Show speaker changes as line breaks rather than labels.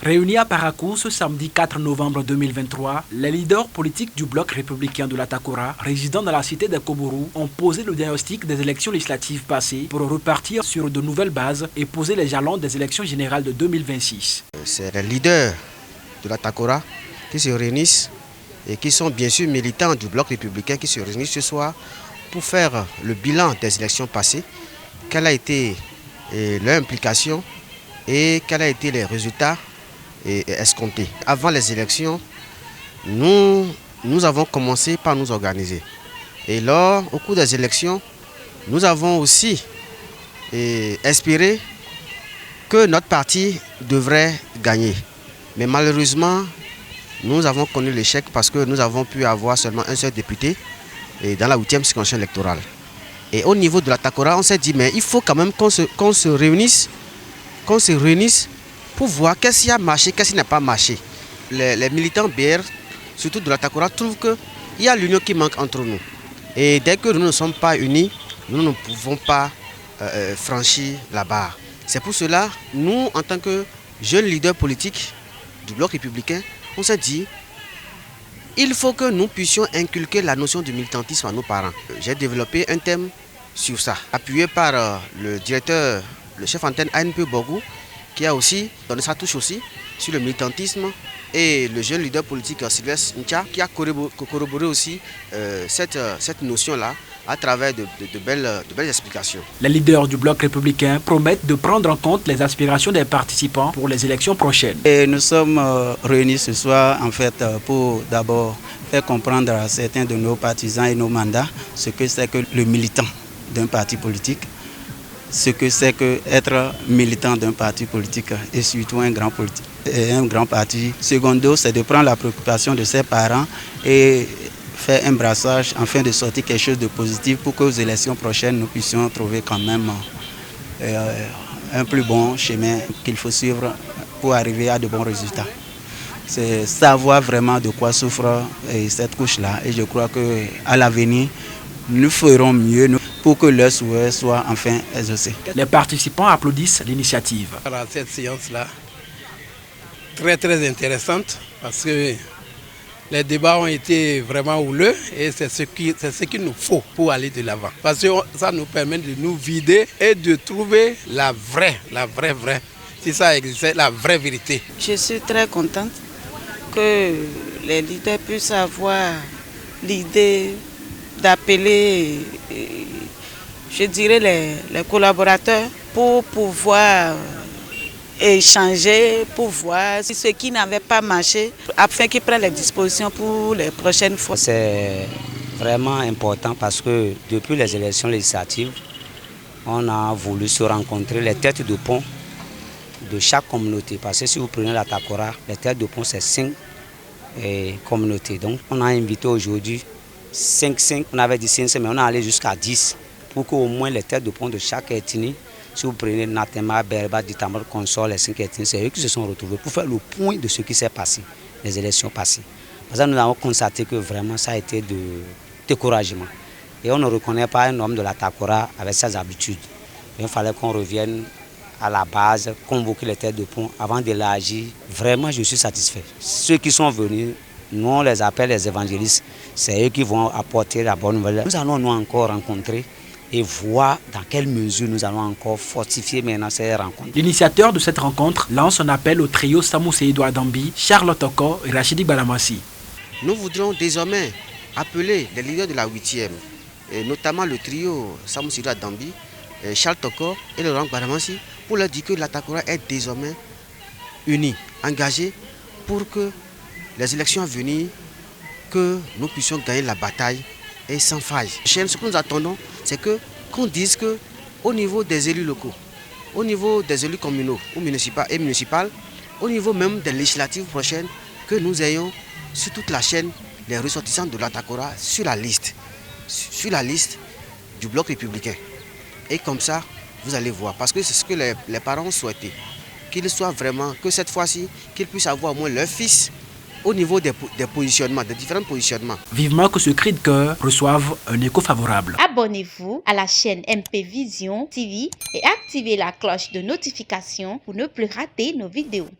Réunis à Parakou ce samedi 4 novembre 2023, les leaders politiques du bloc républicain de la Takora, résidant dans la cité de Kobourou, ont posé le diagnostic des élections législatives passées pour repartir sur de nouvelles bases et poser les jalons des élections générales de 2026.
C'est les leaders de la Takora qui se réunissent et qui sont bien sûr militants du bloc républicain qui se réunissent ce soir pour faire le bilan des élections passées, quelle a été leur implication et quels ont été les résultats escomptés. Avant les élections, nous avons commencé par nous organiser. Et lors, au cours des élections, nous avons aussi espéré que notre parti devrait gagner. Mais malheureusement, nous avons connu l'échec parce que nous avons pu avoir seulement un seul député dans la 8e circonscription électorale. Et au niveau de la Takora, on s'est dit, mais il faut quand même qu'on se réunisse pour voir qu'est-ce qui a marché, qu'est-ce qui n'a pas marché. Les militants BR, surtout de la Takora, trouvent qu'il y a l'union qui manque entre nous. Et dès que nous ne sommes pas unis, nous ne pouvons pas franchir la barre. C'est pour cela, nous, en tant que jeunes leaders politiques du bloc républicain, on s'est dit, il faut que nous puissions inculquer la notion du militantisme à nos parents. J'ai développé un thème sur ça, appuyé par le directeur, le chef antenne ANP Borgou, qui a aussi donné sa touche aussi sur le militantisme, et le jeune leader politique Sylvestre Ncha, qui a corroboré aussi cette notion-là à travers de belles explications.
Les leaders du bloc républicain promettent de prendre en compte les aspirations des participants pour les élections prochaines.
Et nous sommes réunis ce soir en fait pour d'abord faire comprendre à certains de nos partisans et nos mandats ce que c'est que le militant d'un parti politique, ce que c'est qu'être militant d'un parti politique et surtout un grand parti. Secondo, c'est de prendre la préoccupation de ses parents et faire un brassage afin de sortir quelque chose de positif pour qu'aux élections prochaines, nous puissions trouver quand même un plus bon chemin qu'il faut suivre pour arriver à de bons résultats. C'est savoir vraiment de quoi souffre cette couche-là et je crois qu'à l'avenir, nous ferons mieux pour que leurs souhaits soient enfin exaucés.
Les participants applaudissent l'initiative.
Cette séance-là, très intéressante parce que les débats ont été vraiment houleux et c'est ce qu'il nous faut pour aller de l'avant. Parce que ça nous permet de nous vider et de trouver la vraie, si ça existait, la vraie vérité.
Je suis très contente que les leaders puissent avoir l'idée d'appeler, je dirais, les collaborateurs pour pouvoir échanger, pour voir ce qui n'avait pas marché, afin qu'ils prennent les dispositions pour les prochaines fois.
C'est vraiment important parce que depuis les élections législatives, on a voulu se rencontrer les têtes de pont de chaque communauté. Parce que si vous prenez la Takora, les têtes de pont, c'est 5 communautés. Donc on a invité aujourd'hui 5, on avait dit 5, mais on est allé jusqu'à 10 pour qu'au moins les têtes de pont de chaque ethnie, si vous prenez Natema, Berba, Ditamar, Consol, les 5 ethnies, c'est eux qui se sont retrouvés pour faire le point de ce qui s'est passé, les élections passées. Parce que nous avons constaté que vraiment ça a été de découragement. Et on ne reconnaît pas un homme de la Takora avec ses habitudes. Il fallait qu'on revienne à la base, convoquer les têtes de pont avant d'élargir. Vraiment, je suis satisfait. Ceux qui sont venus, nous on les appelle les évangélistes, c'est eux qui vont apporter la bonne nouvelle. Nous allons nous encore rencontrer et voir dans quelle mesure nous allons encore fortifier maintenant ces rencontres.
L'initiateur de cette rencontre lance un appel au trio Samoussé Edouard Dambi, Charlotte Oko et Rachidi Balamassi.
Nous voudrions désormais appeler les leaders de la 8e, et notamment le trio Samoussé Edouard Dambi, Charles Toko et Laurent Balamassi, pour leur dire que la Takora est désormais unie, engagée pour que les élections à venir, que nous puissions gagner la bataille et sans faille. Ce que nous attendons, c'est qu'on dise qu'au niveau des élus locaux, au niveau des élus communaux ou municipales, au niveau même des législatives prochaines, que nous ayons sur toute la chaîne les ressortissants de la Takora sur la liste du bloc républicain. Et comme ça, vous allez voir, parce que c'est ce que les parents ont souhaité, qu'ils soient vraiment, que cette fois-ci, qu'ils puissent avoir au moins leur fils au niveau des positionnements, des différents positionnements.
Vivement que ce cri de cœur reçoive un écho favorable.
Abonnez-vous à la chaîne MP Vision TV et activez la cloche de notification pour ne plus rater nos vidéos.